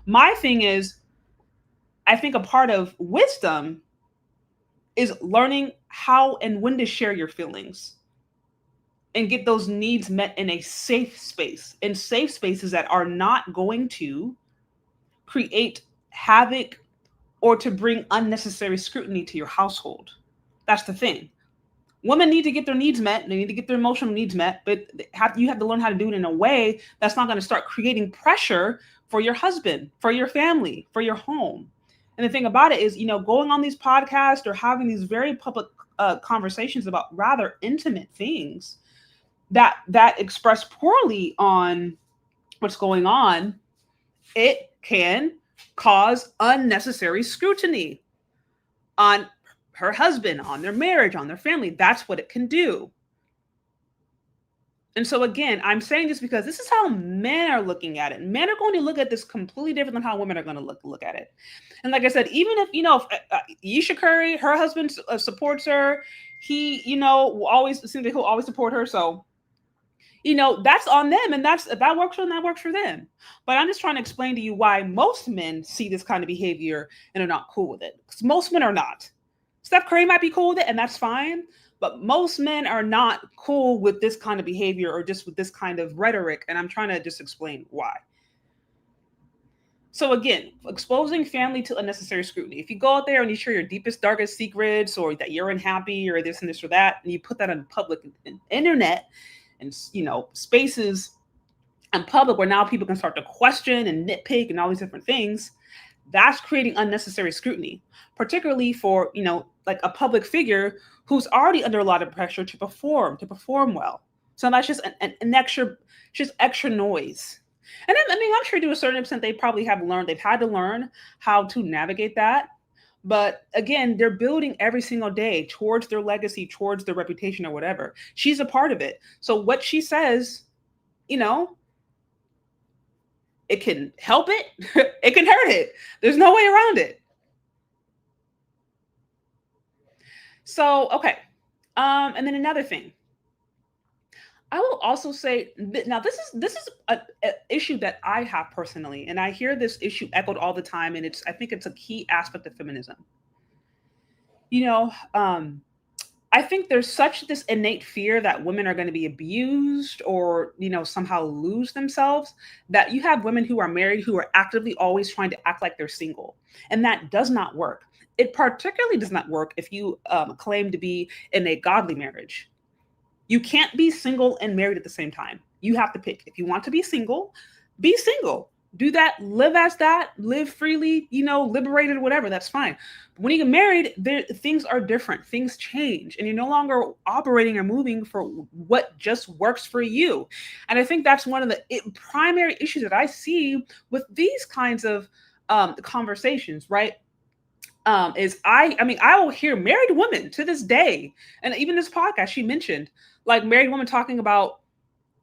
K: My thing is, I think a part of wisdom is learning how and when to share your feelings and get those needs met in a safe space, in safe spaces that are not going to create havoc or to bring unnecessary scrutiny to your household. That's the thing. Women need to get their needs met. They need to get their emotional needs met, but you have to learn how to do it in a way that's not going to start creating pressure for your husband, for your family, for your home. And the thing about it is, going on these podcasts or having these very public conversations about rather intimate things that express poorly on what's going on, it can cause unnecessary scrutiny on her husband, on their marriage, on their family. That's what it can do. And so again, I'm saying this because this is how men are looking at it. Men are going to look at this completely different than how women are going to look at it. And like I said, even if, if Ayesha Curry, her husband supports her, he, will always seems like he'll always support her. So, that's on them. And if that works for them, that works for them. But I'm just trying to explain to you why most men see this kind of behavior and are not cool with it. Because most men are not. Steph Curry might be cool with it, and that's fine. But most men are not cool with this kind of behavior or just with this kind of rhetoric. And I'm trying to just explain why. So again, exposing family to unnecessary scrutiny. If you go out there and you share your deepest, darkest secrets, or that you're unhappy or this and this or that, and you put that on public internet and, spaces and public where now people can start to question and nitpick and all these different things, that's creating unnecessary scrutiny, particularly for, like a public figure who's already under a lot of pressure to perform well. So that's just an extra noise. And I'm sure to a certain extent, they've had to learn how to navigate that. But again, they're building every single day towards their legacy, towards their reputation or whatever. She's a part of it. So what she says, it can help it. It can hurt it. There's no way around it. So, okay. And then another thing. I will also say, now this is an issue that I have personally, and I hear this issue echoed all the time, and I think it's a key aspect of feminism. I think there's this innate fear that women are going to be abused or, somehow lose themselves, that you have women who are married who are actively always trying to act like they're single. And that does not work. It particularly does not work if you claim to be in a godly marriage. You can't be single and married at the same time. You have to pick. If you want to be single, be single. Do that, live as that, live freely, liberated or whatever, that's fine. But when you get married, things are different. Things change and you're no longer operating or moving for what just works for you. And I think that's one of the primary issues that I see with these kinds of conversations, right? I will hear married women to this day. And even this podcast, she mentioned like married women talking about,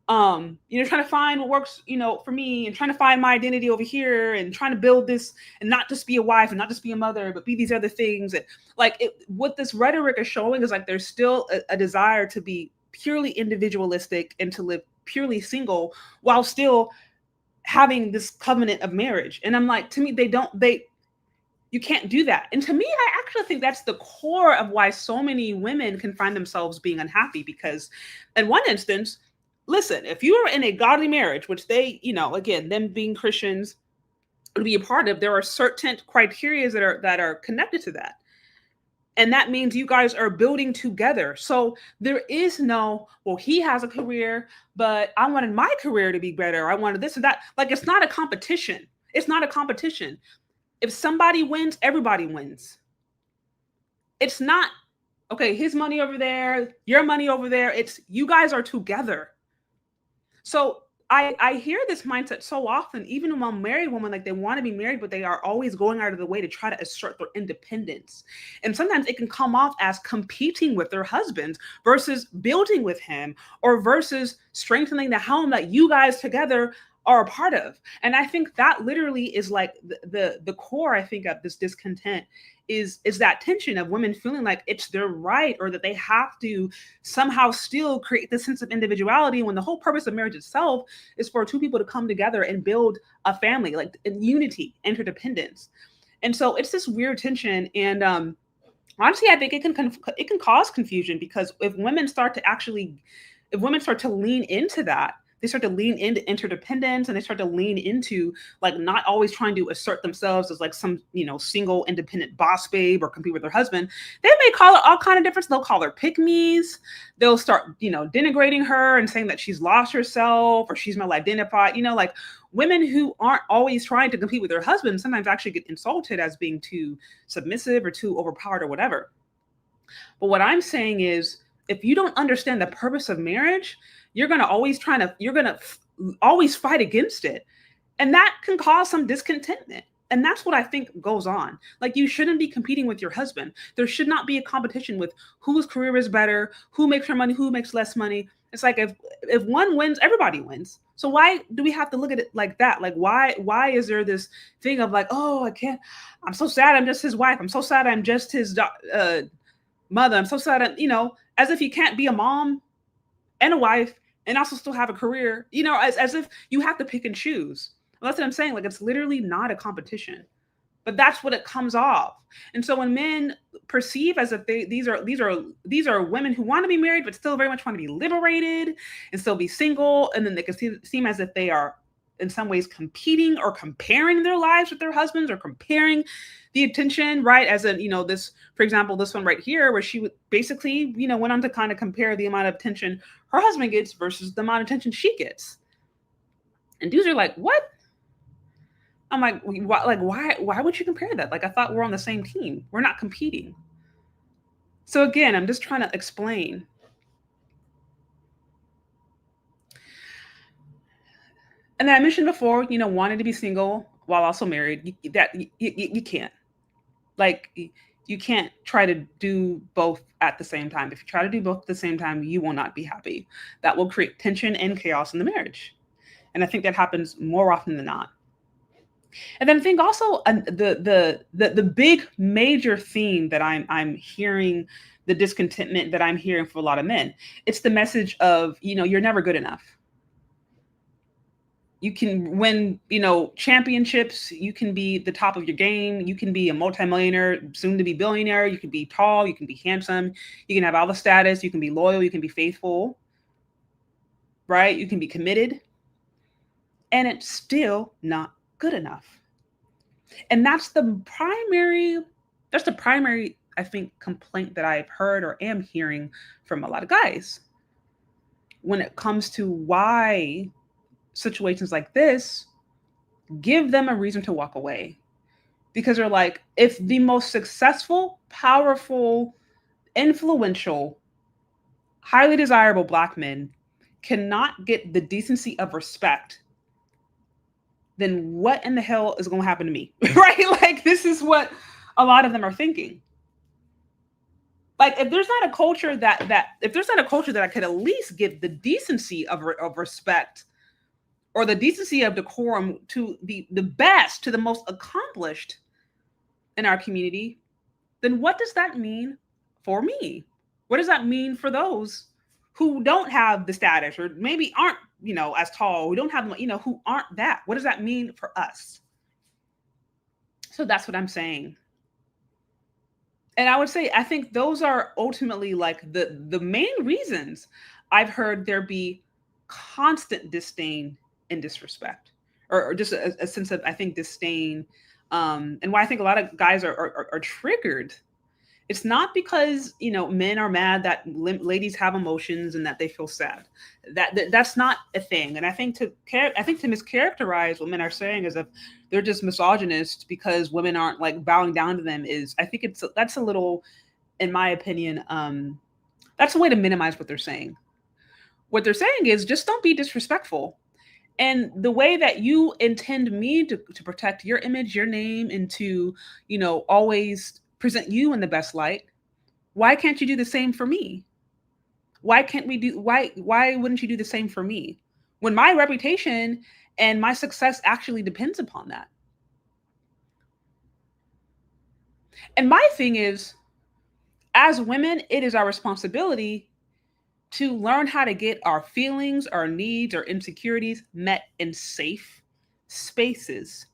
K: trying to find what works, for me and trying to find my identity over here and trying to build this and not just be a wife and not just be a mother, but be these other things. And what this rhetoric is showing is like, there's still a desire to be purely individualistic and to live purely single while still having this covenant of marriage. And I'm like, to me, you can't do that. And to me, I actually think that's the core of why so many women can find themselves being unhappy, because in one instance, listen, if you are in a godly marriage, which they, again, them being Christians, to be a part of, there are certain criteria that are connected to that. And that means you guys are building together. So there is no, well, he has a career, but I wanted my career to be better. I wanted this and that. Like, it's not a competition. It's not a competition. If somebody wins, everybody wins. It's not, okay, his money over there, your money over there. It's you guys are together. So I hear this mindset so often, even among married women, like they want to be married, but they are always going out of the way to try to assert their independence. And sometimes it can come off as competing with their husbands versus building with him, or versus strengthening the home that you guys together are a part of. And I think that literally is like the core, I think, of this discontent is that tension of women feeling like it's their right, or that they have to somehow still create this sense of individuality, when the whole purpose of marriage itself is for two people to come together and build a family, like in unity, interdependence. And so it's this weird tension. And honestly, I think it can cause confusion, because if women start to lean into that, they start to lean into interdependence, and they start to lean into like not always trying to assert themselves as like some, single independent boss babe or compete with their husband. They may call it all kind of different. They'll call her pick-me's. They'll start, denigrating her and saying that she's lost herself or she's mal-identified. Like women who aren't always trying to compete with their husband sometimes actually get insulted as being too submissive or too overpowered or whatever. But what I'm saying is, if you don't understand the purpose of marriage, you're going to always always fight against it. And that can cause some discontentment. And that's what I think goes on. Like, you shouldn't be competing with your husband. There should not be a competition with whose career is better, who makes more money, who makes less money. It's like, if one wins, everybody wins. So why do we have to look at it like that? Like, why is there this thing of like, oh, I'm so sad I'm just his wife. I'm so sad I'm just his mother. I'm so sad, as if you can't be a mom and a wife and also still have a career, as if you have to pick and choose. Well, that's what I'm saying. Like, it's literally not a competition, but that's what it comes off. And so when men perceive as if these are women who want to be married, but still very much want to be liberated and still be single, and then they can seem as if they are in some ways competing or comparing their lives with their husbands, or comparing the attention, right? As in, this, for example, this one right here, where she would basically, went on to kind of compare the amount of attention her husband gets versus the amount of attention she gets. And dudes are like, what? I'm like, why would you compare that? Like, I thought we're on the same team. We're not competing. So again, I'm just trying to explain. And then I mentioned before, wanting to be single while also married, you can't. Like, you can't try to do both at the same time. If you try to do both at the same time, you will not be happy. That will create tension and chaos in the marriage. And I think that happens more often than not. And then I think also the big major theme that I'm hearing, the discontentment that I'm hearing for a lot of men, it's the message of, you're never good enough. You can win, championships. You can be the top of your game. You can be a multimillionaire, soon to be billionaire. You can be tall. You can be handsome. You can have all the status. You can be loyal. You can be faithful, right? You can be committed. And it's still not good enough. And that's the primary, I think, complaint that I've heard or am hearing from a lot of guys when it comes to why situations like this give them a reason to walk away. Because they're like, if the most successful, powerful, influential, highly desirable Black men cannot get the decency of respect, then what in the hell is going to happen to me? Right? Like, this is what a lot of them are thinking. Like, if there's not a culture that I could at least give the decency of respect, or the decency of decorum to the best, to the most accomplished in our community, then what does that mean for me? What does that mean for those who don't have the status, or maybe aren't, as tall, who don't have, who aren't that? What does that mean for us? So that's what I'm saying. And I would say, I think those are ultimately like the main reasons I've heard there be constant disdain and disrespect, or just a sense of, I think, disdain. And why I think a lot of guys are triggered. It's not because, you know, men are mad that ladies have emotions and that they feel sad. That's not a thing. And I think to mischaracterize what men are saying as if they're just misogynist because women aren't like bowing down to them is, I think that's a little, in my opinion, that's a way to minimize what they're saying. What they're saying is just don't be disrespectful. And the way that you intend me to protect your image, your name, and to, you know, always present you in the best light, why can't you do the same for me? Why wouldn't you do the same for me? When my reputation and my success actually depends upon that. And my thing is, as women, it is our responsibility to learn how to get our feelings, our needs, our insecurities met in safe spaces,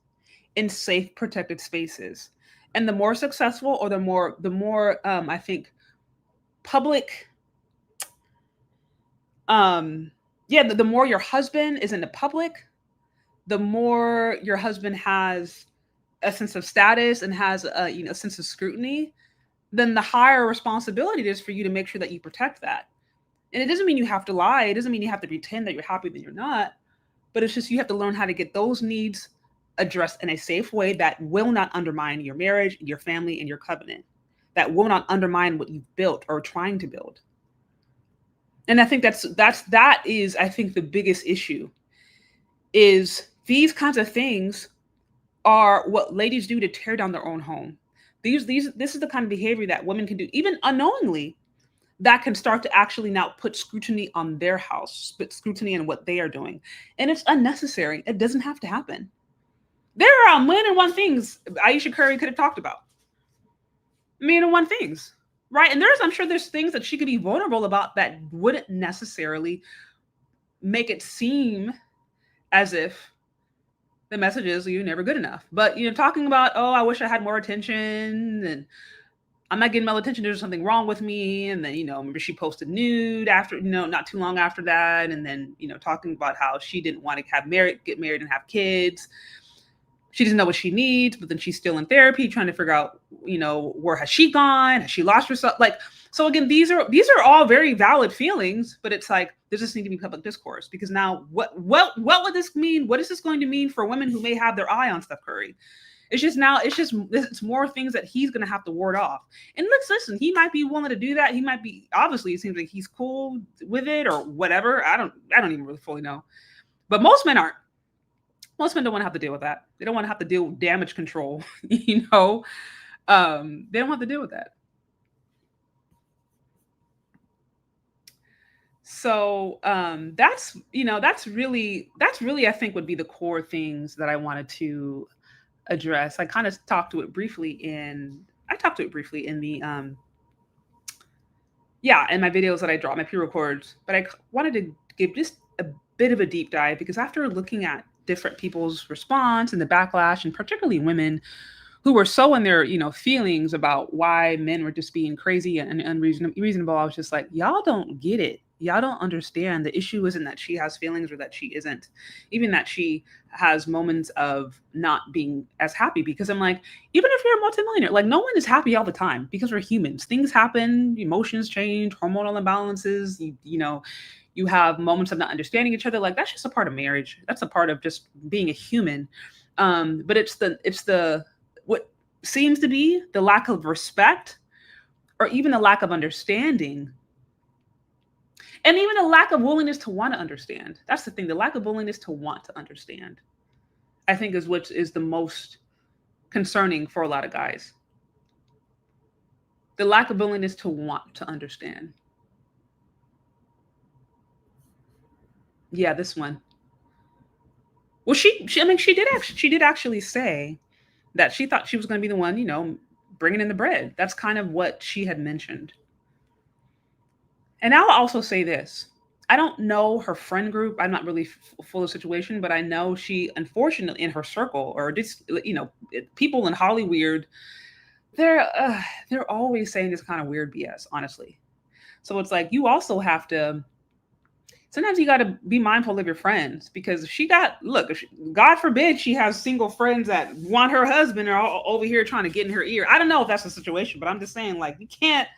K: in safe, protected spaces. And the more successful, or the more I think public, the more your husband is in the public, the more your husband has a sense of status and has a sense of scrutiny, then the higher responsibility it is for you to make sure that you protect that. And it doesn't mean you have to lie. It doesn't mean you have to pretend that you're happy that you're not. But it's just you have to learn how to get those needs addressed in a safe way that will not undermine your marriage, your family, and your covenant. That will not undermine what you've built or trying to build. And I think that is I think the biggest issue is these kinds of things are what ladies do to tear down their own home. This is the kind of behavior that women can do, even unknowingly, that can start to actually now put scrutiny on their house, put scrutiny on what they are doing. And it's unnecessary. It doesn't have to happen. There are a million and one things Ayesha Curry could have talked about. A million and one things, right? And I'm sure there's things that she could be vulnerable about that wouldn't necessarily make it seem as if the message is you're never good enough. But, you know, talking about, oh, I wish I had more attention and I'm not getting my attention. There's something wrong with me. And then, you know, remember she posted nude after, you know, not too long after that. And then, you know, talking about how she didn't want to get married and have kids. She doesn't know what she needs, but then she's still in therapy trying to figure out, you know, where has she gone? Has she lost herself? Like, so again, these are all very valid feelings, but it's like, there just need to be public discourse because now what would this mean? What is this going to mean for women who may have their eye on Steph Curry? It's more things that he's going to have to ward off. And listen, he might be willing to do that. He might be, obviously it seems like he's cool with it or whatever. I don't even really fully know, but most men aren't. Most men don't want to have to deal with that. They don't want to have to deal with damage control, you know? They don't have to deal with that. So that's really, I think would be the core things that I wanted to address. I kind of talked to it briefly in the, in my videos that I drop, my pre-records, but I wanted to give just a bit of a deep dive because after looking at different people's response and the backlash, and particularly women who were so in their, you know, feelings about why men were just being crazy and unreasonable, I was just like, y'all don't get it. Y'all don't understand. The issue isn't that she has feelings or that she isn't, even that she has moments of not being as happy. Because I'm like, even if you're a multimillionaire, like no one is happy all the time because we're humans. Things happen, emotions change, hormonal imbalances, you know, you have moments of not understanding each other. Like that's just a part of marriage. That's a part of just being a human. But it's the what seems to be the lack of respect or even the lack of understanding. And even a lack of willingness to want to understand. That's the thing. The lack of willingness to want to understand, I think, is what is the most concerning for a lot of guys. The lack of willingness to want to understand. Yeah, this one. Well, she did actually say that she thought she was going to be the one, you know, bringing in the bread. That's kind of what she had mentioned. And I'll also say this. I don't know her friend group. I'm not really full of the situation, but I know she, unfortunately, in her circle or just, you know, people in Hollywood, they're always saying this kind of weird BS, honestly. So it's like, you also have to sometimes you got to be mindful of your friends, because God forbid she has single friends that want her husband or all over here trying to get in her ear. I don't know if that's the situation, but I'm just saying, like, you can't,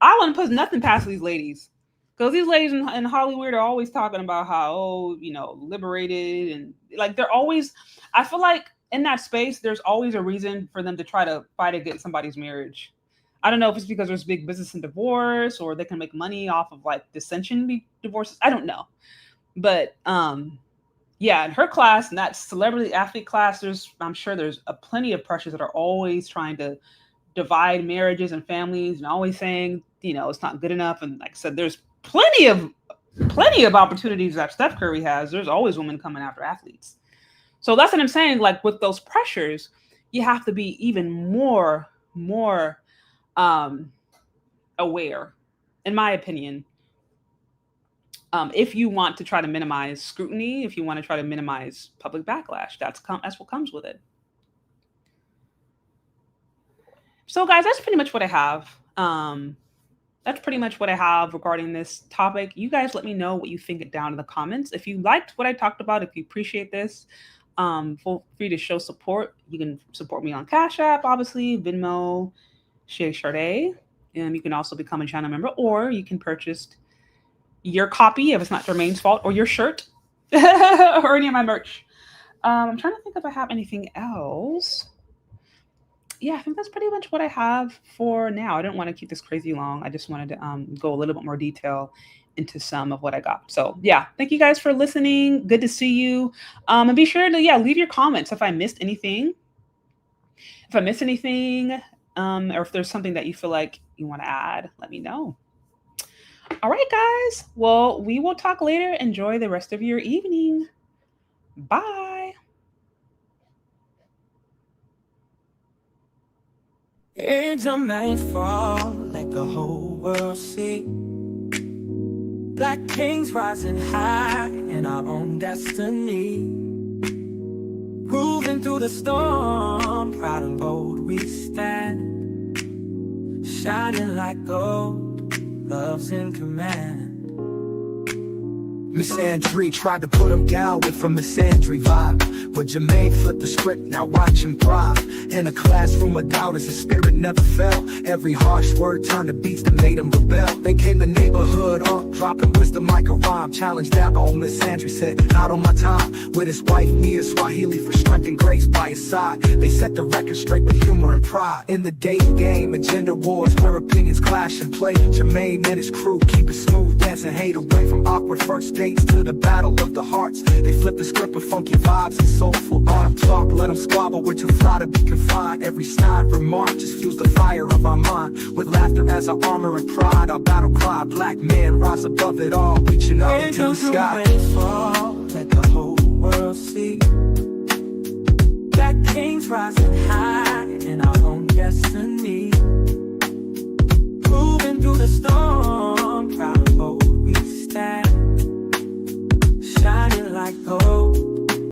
K: I wouldn't put nothing past these ladies, because these ladies in Hollywood are always talking about how, liberated, and like they're always, I feel like in that space, there's always a reason for them to try to fight against somebody's marriage. I don't know if it's because there's big business in divorce, or they can make money off of like dissension divorces. I don't know. But yeah, in her class, and that celebrity athlete class, I'm sure there's plenty of pressures that are always trying to divide marriages and families, and always saying, it's not good enough. And like I said, there's plenty of opportunities that Steph Curry has. There's always women coming after athletes. So that's what I'm saying. Like, with those pressures, you have to be even more aware, in my opinion, if you want to try to minimize scrutiny, if you want to try to minimize public backlash. That's what comes with it. So guys, that's pretty much what I have. That's pretty much what I have regarding this topic. You guys let me know what you think down in the comments. If you liked what I talked about, if you appreciate this, feel free to show support. You can support me on Cash App, obviously, Venmo, Shay Sade. And you can also become a channel member, or you can purchase your copy if it's not Jermaine's fault, or your shirt, or any of my merch. I'm trying to think if I have anything else. Yeah, I think that's pretty much what I have for now. I didn't want to keep this crazy long. I just wanted to go a little bit more detail into some of what I got. So yeah, thank you guys for listening. Good to see you. And be sure to leave your comments if I missed anything. Or if there's something that you feel like you want to add, let me know. All right, guys. Well, we will talk later. Enjoy the rest of your evening. Bye.
M: Angel nightfall, let the whole world see. Black kings rising high in our own destiny. Moving through the storm, proud and bold we stand. Shining like gold, love's in command.
N: Miss Andrew tried to put him down with a Miss Andrew vibe, but Jermaine flipped the script, now watch him thrive. In a classroom of doubters, his spirit never fell. Every harsh word turned to beats that made him rebel. They came the neighborhood up, dropping wisdom like a rhyme. Challenged that old Miss Andrew said, not on my time. With his wife Mia Swahili for strength and grace by his side. They set the record straight with humor and pride. In the dating game and gender wars where opinions clash and play, Jermaine and his crew keep it smooth, dancing hate away from awkward first dates to the battle of the hearts. They flip the script with funky vibes and soulful art. Talk, let them squabble, we're too fly to be confined. Every snide remark just fuels the fire of our mind. With laughter as our armor and pride, our battle cry. Black men rise above it all, reaching up into the sky.
M: Fall, let the whole world see. Black kings rising high in our own destiny.